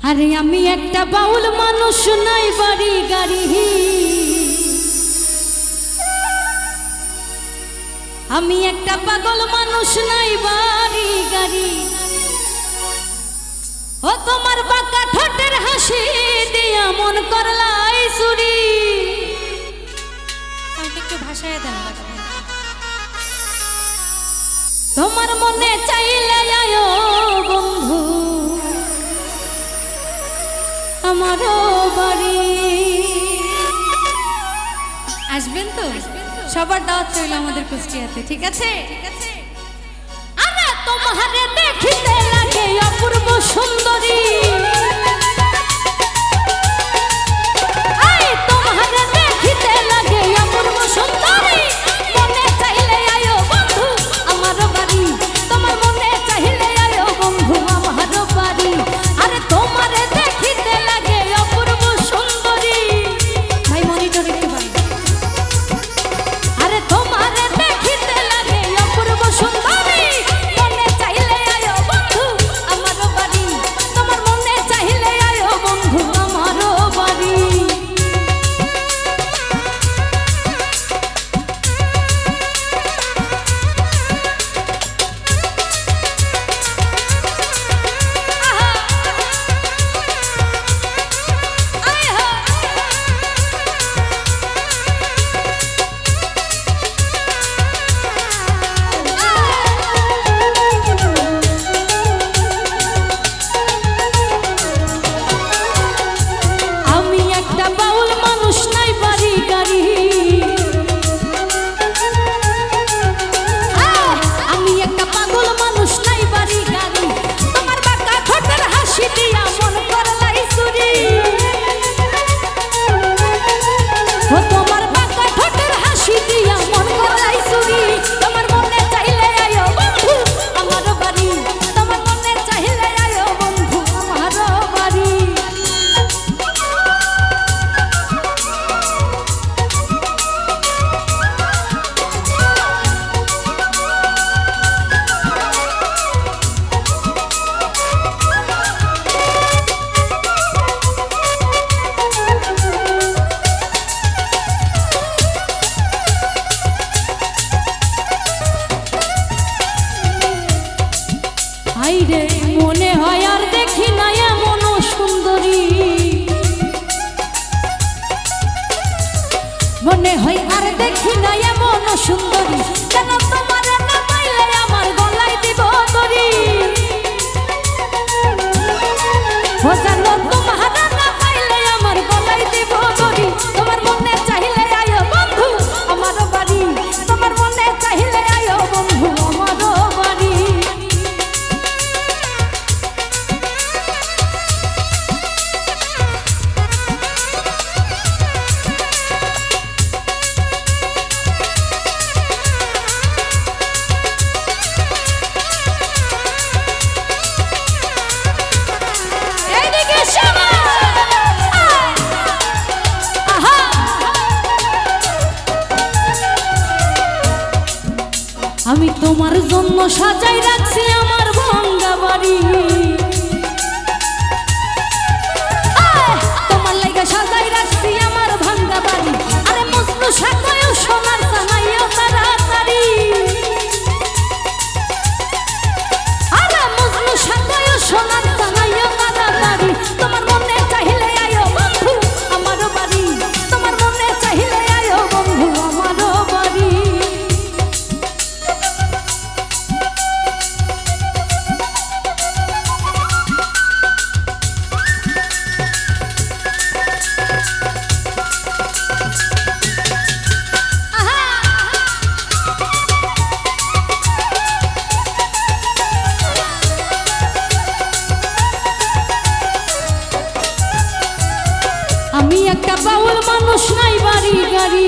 আরে আমি একটা বাউল মানুষ, নাই বাড়ি গাড়ি। আমি একটা পাগল মানুষ, নাই বাড়ি গাড়ি। ও তোমার বাঁকা ঠোঁটের হাসি দিয়া মন করলাই চুরি। আমাকে একটু ভাষায় দেন। তোমার মনে চাইলে আয়ো বন্ধু আমারও বাড়ি। আসবেন তো? সবার দাওয়াত রইল আমাদের কুষ্টিয়াতে, ঠিক আছে? আরে তোমারে দেখিতে লাগে অপূর্ব সুন্দরী। আই তোমারে দেখিতে লাগে অপূর্ব সুন্দরী। মনে চাইলে আয়ো বন্ধু আমারও বাড়ি। তোমার মনে চাইলে আয়ো বন্ধু আমারও বাড়ি। আরে তোমারে দেখিতে লাগে অপূর্ব সুন্দরী। ভাই মনিটর একটু ভাই। আরে তোমারে দেখিতে লাগে অপূর্ব সুন্দরী। মনে চাইলে আয়ো বন্ধু আমারও বাড়ি। তোমার মনে চাইলে আয়ো বন্ধু আমারও বাড়ি। আমি একটা বাউল মানুষ, নাই বাড়ি গাড়ি। আমি একটা পাগল মানুষ, নাই বাড়ি গাড়ি। তোমার বাঁকা ঠোঁটের হাসি দিয়া মন করলাই চুরি। ও তোমার বাঁকা ঠোঁটের হাসি দিয়া মন করলাই চুরি। তোমার মনে চাইলে আয়ো বন্ধু আমারও বাড়ি। তোমার মনে চাইলে আয়ো বন্ধু আমারও বাড়ি। আইরে মনে হয় আর দেখি না এমন সুন্দরী। মনে হয় আর দেখি না এমন সুন্দরী। কেন তোমার না পাইলে আমার গলায় দিব দড়ি। ও জানো তোমার না পাইলে আমার গলায় দিব দড়ি। তোমার মনে চাইলে আয়ো বন্ধু আমারও বাড়ি। তোমার মনে চাইলে আয়ো বন্ধু আমারও বাড়ি। এইদিকে শোনো। আহা। আমি তোমার জন্য সাজাই রাখছি আমার ভাঙ্গা বাড়ি। তোমার লাইগা সাজাই রাখছি আমার ভাঙ্গা বাড়ি। আরে মজনু সাজায়ও সোনার জানাইও তাড়াতাড়ি। আরে মজনু সাজায়ও সোনার জানাইও তাড়াতাড়ি। তোমার মনে চাইলে আয়ো বন্ধু আমারও বাড়ি। তোমার মনে চাইলে আয়ো বন্ধু আমারও বাড়ি। আমি একটা বাউল মানুষ, নাই বাড়ি গাড়ি।